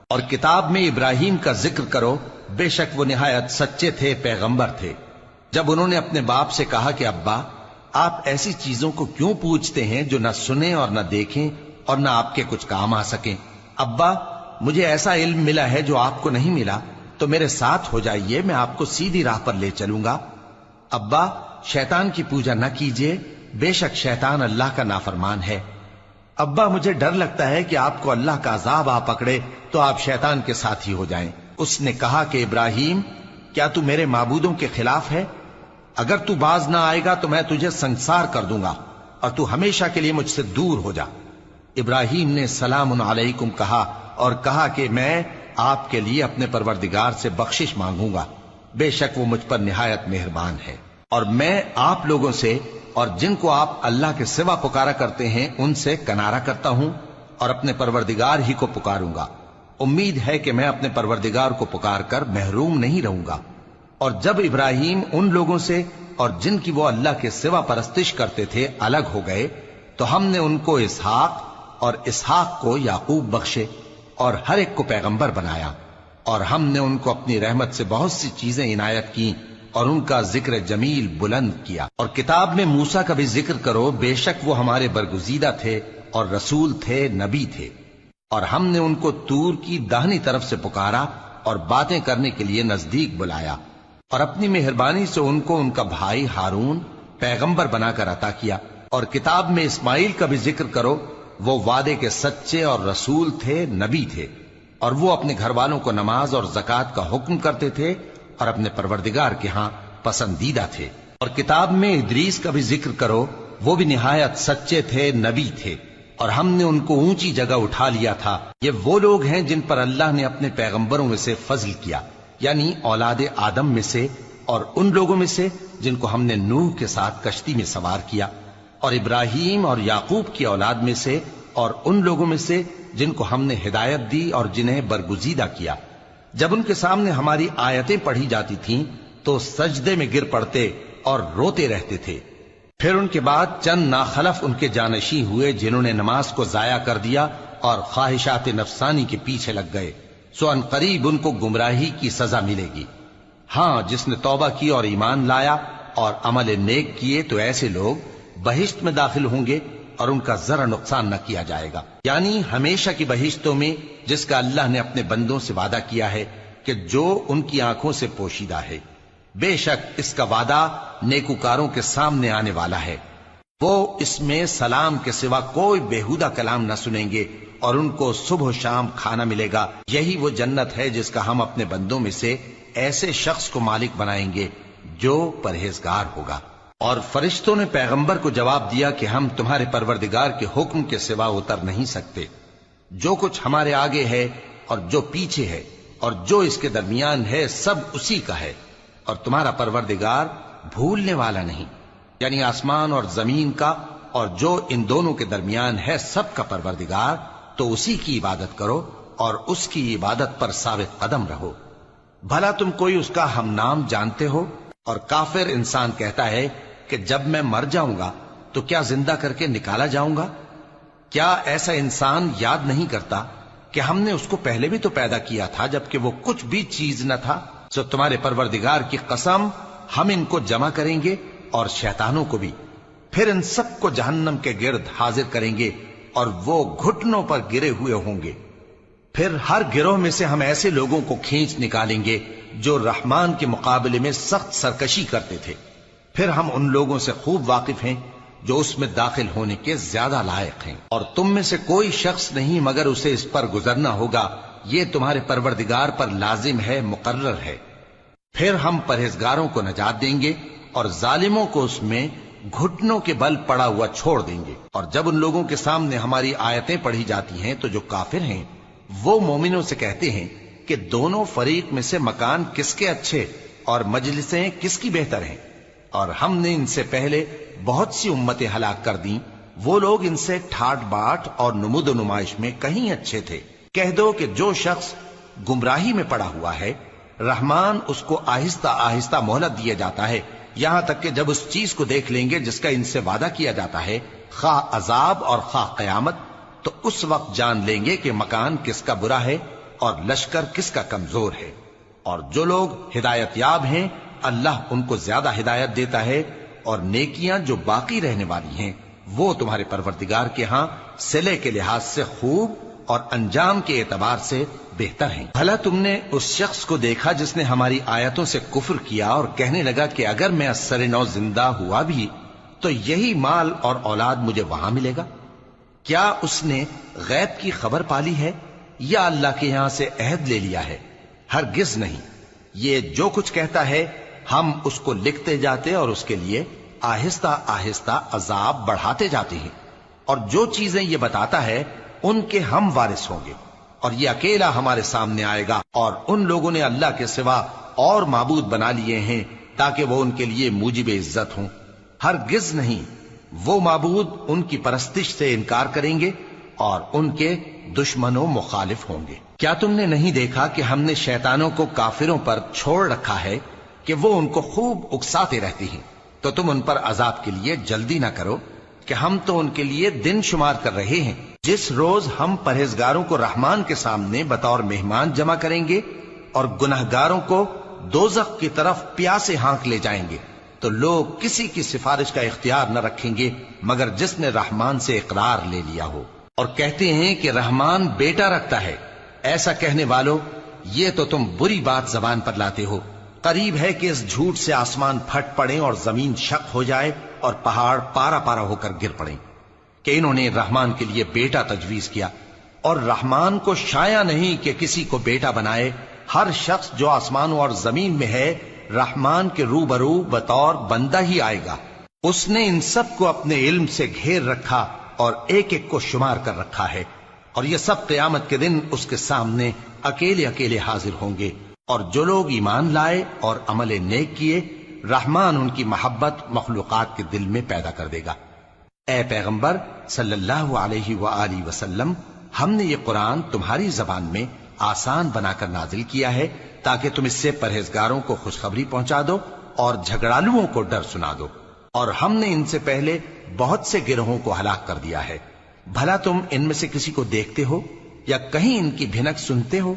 اور کتاب میں ابراہیم کا ذکر کرو، بے شک وہ نہایت سچے تھے، پیغمبر تھے۔ جب انہوں نے اپنے باپ سے کہا کہ ابا، آپ ایسی چیزوں کو کیوں پوچھتے ہیں جو نہ سنیں اور نہ دیکھیں اور نہ آپ کے کچھ کام آ سکیں؟ ابا، مجھے ایسا علم ملا ہے جو آپ کو نہیں ملا، تو میرے ساتھ ہو جائیے، میں آپ کو سیدھی راہ پر لے چلوں گا۔ ابا، شیطان کی پوجا نہ کیجیے، بے شک شیطان اللہ کا نافرمان ہے۔ ابا، مجھے ڈر لگتا ہے کہ آپ کو اللہ کا عذاب آ پکڑے تو آپ شیطان کے ساتھی ہو جائیں۔ اس نے کہا کہ ابراہیم، کیا تو میرے معبودوں کے خلاف ہے؟ اگر تو باز نہ آئے گا تو میں تجھے سنسار کر دوں گا اور تو ہمیشہ کے لیے مجھ سے دور ہو جا۔ ابراہیم نے سلام علیکم کہا اور کہا کہ میں آپ کے لیے اپنے پروردگار سے بخشش مانگوں گا، بے شک وہ مجھ پر نہایت مہربان ہے، اور میں آپ لوگوں سے اور جن کو آپ اللہ کے سوا پکارا کرتے ہیں ان سے کنارہ کرتا ہوں اور اپنے پروردگار ہی کو پکاروں گا۔ امید ہے کہ میں اپنے پروردگار کو پکار کر محروم نہیں رہوں گا۔ اور جب ابراہیم ان لوگوں سے اور جن کی وہ اللہ کے سوا پرستش کرتے تھے الگ ہو گئے تو ہم نے ان کو اسحاق اور اسحاق کو یعقوب بخشے اور ہر ایک کو پیغمبر بنایا، اور ہم نے ان کو اپنی رحمت سے بہت سی چیزیں عنایت کی اور ان کا ذکر جمیل بلند کیا۔ اور کتاب میں موسیٰ کا بھی ذکر کرو، بے شک وہ ہمارے برگزیدہ تھے اور رسول تھے، نبی تھے، اور ہم نے ان کو طور کی داہنی طرف سے پکارا اور باتیں کرنے کے لیے نزدیک بلایا، اور اپنی مہربانی سے ان کو ان کا بھائی ہارون پیغمبر بنا کر عطا کیا۔ اور کتاب میں اسماعیل کا بھی ذکر کرو، وہ وعدے کے سچے اور رسول تھے، نبی تھے، اور وہ اپنے گھر والوں کو نماز اور زکوٰۃ کا حکم کرتے تھے اور اپنے پروردگار کے ہاں پسندیدہ تھے۔ اور کتاب میں ادریس کا بھی ذکر کرو، وہ بھی نہایت سچے تھے، نبی تھے، اور ہم نے ان کو اونچی جگہ اٹھا لیا تھا۔ یہ وہ لوگ ہیں جن پر اللہ نے اپنے پیغمبروں میں سے فضل کیا، یعنی اولاد آدم میں سے، اور ان لوگوں میں سے جن کو ہم نے نوح کے ساتھ کشتی میں سوار کیا، اور ابراہیم اور یعقوب کی اولاد میں سے، اور ان لوگوں میں سے جن کو ہم نے ہدایت دی اور جنہیں برگزیدہ کیا۔ جب ان کے سامنے ہماری آیتیں پڑھی جاتی تھیں تو سجدے میں گر پڑتے اور روتے رہتے تھے۔ پھر ان کے بعد چند ناخلف ان کے جانشین ہوئے جنہوں نے نماز کو ضائع کر دیا اور خواہشات نفسانی کے پیچھے لگ گئے، سو ان قریب ان کو گمراہی کی سزا ملے گی۔ ہاں، جس نے توبہ کی اور ایمان لایا اور عمل نیک کیے تو ایسے لوگ بہشت میں داخل ہوں گے اور ان کا ذرا نقصان نہ کیا جائے گا، یعنی ہمیشہ کی بہشتوں میں، جس کا اللہ نے اپنے بندوں سے وعدہ کیا ہے کہ جو ان کی آنکھوں سے پوشیدہ ہے۔ بے شک اس کا وعدہ نیکوکاروں کے سامنے آنے والا ہے، وہ اس میں سلام کے سوا کوئی بیہودہ کلام نہ سنیں گے اور ان کو صبح و شام کھانا ملے گا۔ یہی وہ جنت ہے جس کا ہم اپنے بندوں میں سے ایسے شخص کو مالک بنائیں گے جو پرہیزگار ہوگا۔ اور فرشتوں نے پیغمبر کو جواب دیا کہ ہم تمہارے پروردگار کے حکم کے سوا اتر نہیں سکتے، جو کچھ ہمارے آگے ہے اور جو پیچھے ہے اور جو اس کے درمیان ہے سب اسی کا ہے، اور تمہارا پروردگار بھولنے والا نہیں، یعنی آسمان اور زمین کا اور جو ان دونوں کے درمیان ہے سب کا پروردگار، تو اسی کی عبادت کرو اور اس کی عبادت پر ثابت قدم رہو۔ بھلا تم کوئی اس کا ہم نام جانتے ہو؟ اور کافر انسان کہتا ہے کہ جب میں مر جاؤں گا تو کیا زندہ کر کے نکالا جاؤں گا؟ کیا ایسا انسان یاد نہیں کرتا کہ ہم نے اس کو پہلے بھی تو پیدا کیا تھا جبکہ وہ کچھ بھی چیز نہ تھا؟ سو تمہارے پروردگار کی قسم، ہم ان کو جمع کریں گے اور شیطانوں کو بھی، پھر ان سب کو جہنم کے گرد حاضر کریں گے اور وہ گھٹنوں پر گرے ہوئے ہوں گے۔ پھر ہر گروہ میں سے ہم ایسے لوگوں کو کھینچ نکالیں گے جو رحمان کے مقابلے میں سخت سرکشی کرتے تھے، پھر ہم ان لوگوں سے خوب واقف ہیں جو اس میں داخل ہونے کے زیادہ لائق ہیں، اور تم میں سے کوئی شخص نہیں مگر اسے اس پر گزرنا ہوگا، یہ تمہارے پروردگار پر لازم ہے، مقرر ہے۔ پھر ہم پرہیزگاروں کو نجات دیں گے اور ظالموں کو اس میں گھٹنوں کے بل پڑا ہوا چھوڑ دیں گے۔ اور جب ان لوگوں کے سامنے ہماری آیتیں پڑھی جاتی ہیں تو جو کافر ہیں وہ مومنوں سے کہتے ہیں کہ دونوں فریق میں سے مکان کس کے اچھے اور مجلسیں کس کی بہتر ہیں، اور ہم نے ان سے پہلے بہت سی امتیں ہلاک کر دیں، وہ لوگ ان سے ٹھاٹ باٹ اور نمود و نمائش میں کہیں اچھے تھے۔ کہہ دو کہ جو شخص گمراہی میں پڑا ہوا ہے، رحمان اس کو آہستہ آہستہ مہلت دیا جاتا ہے، یہاں تک کہ جب اس چیز کو دیکھ لیں گے جس کا ان سے وعدہ کیا جاتا ہے، خواہ عذاب اور خواہ قیامت، تو اس وقت جان لیں گے کہ مکان کس کا برا ہے اور لشکر کس کا کمزور ہے۔ اور جو لوگ ہدایت یاب ہیں اللہ ان کو زیادہ ہدایت دیتا ہے، اور نیکیاں جو باقی رہنے والی ہیں وہ تمہارے پروردگار کے ہاں صلے کے لحاظ سے خوب اور انجام کے اعتبار سے بہتر ہیں۔ بھلا تم نے اس شخص کو دیکھا جس نے ہماری آیتوں سے کفر کیا اور کہنے لگا کہ اگر میں ازسر نو زندہ ہوا بھی تو یہی مال اور اولاد مجھے وہاں ملے گا؟ کیا اس نے غیب کی خبر پالی ہے یا اللہ کے یہاں سے عہد لے لیا ہے؟ ہرگز نہیں، یہ جو کچھ کہتا ہے ہم اس کو لکھتے جاتے اور اس کے لیے آہستہ آہستہ عذاب بڑھاتے جاتے ہیں، اور جو چیزیں یہ بتاتا ہے ان کے ہم وارث ہوں گے، اور یہ اکیلا ہمارے سامنے آئے گا۔ اور ان لوگوں نے اللہ کے سوا اور معبود بنا لیے ہیں تاکہ وہ ان کے لیے موجب عزت ہوں۔ ہرگز نہیں، وہ معبود ان کی پرستش سے انکار کریں گے اور ان کے دشمن و مخالف ہوں گے۔ کیا تم نے نہیں دیکھا کہ ہم نے شیطانوں کو کافروں پر چھوڑ رکھا ہے کہ وہ ان کو خوب اکساتے رہتی ہیں؟ تو تم ان پر عذاب کے لیے جلدی نہ کرو کہ ہم تو ان کے لیے دن شمار کر رہے ہیں۔ جس روز ہم پرہیزگاروں کو رحمان کے سامنے بطور مہمان جمع کریں گے اور گنہگاروں کو دوزخ کی طرف پیاسے ہانک لے جائیں گے، تو لوگ کسی کی سفارش کا اختیار نہ رکھیں گے مگر جس نے رحمان سے اقرار لے لیا ہو، اور کہتے ہیں کہ رحمان بیٹا رکھتا ہے۔ ایسا کہنے والوں، یہ تو تم بری بات زبان پر لاتے ہو۔ قریب ہے کہ اس جھوٹ سے آسمان پھٹ پڑے اور زمین شق ہو جائے اور پہاڑ پارا پارا ہو کر گر پڑیں کہ انہوں نے رحمان کے لیے بیٹا تجویز کیا، اور رحمان کو شایع نہیں کہ کسی کو بیٹا بنائے۔ ہر شخص جو آسمانوں اور زمین میں ہے رحمان کے روبرو بطور بندہ ہی آئے گا۔ اس نے ان سب کو اپنے علم سے گھیر رکھا اور ایک ایک کو شمار کر رکھا ہے، اور یہ سب قیامت کے دن اس کے سامنے اکیلے اکیلے حاضر ہوں گے۔ اور جو لوگ ایمان لائے اور عمل نیک کیے، رحمان ان کی محبت مخلوقات کے دل میں پیدا کر دے گا۔ اے پیغمبر صلی اللہ علیہ وآلہ وسلم، ہم نے یہ قرآن تمہاری زبان میں آسان بنا کر نازل کیا ہے تاکہ تم اس سے پرہیزگاروں کو خوشخبری پہنچا دو اور جھگڑالوؤں کو ڈر سنا دو، اور ہم نے ان سے پہلے بہت سے گروہوں کو ہلاک کر دیا ہے۔ بھلا تم ان میں سے کسی کو دیکھتے ہو یا کہیں ان کی بھنک سنتے ہو؟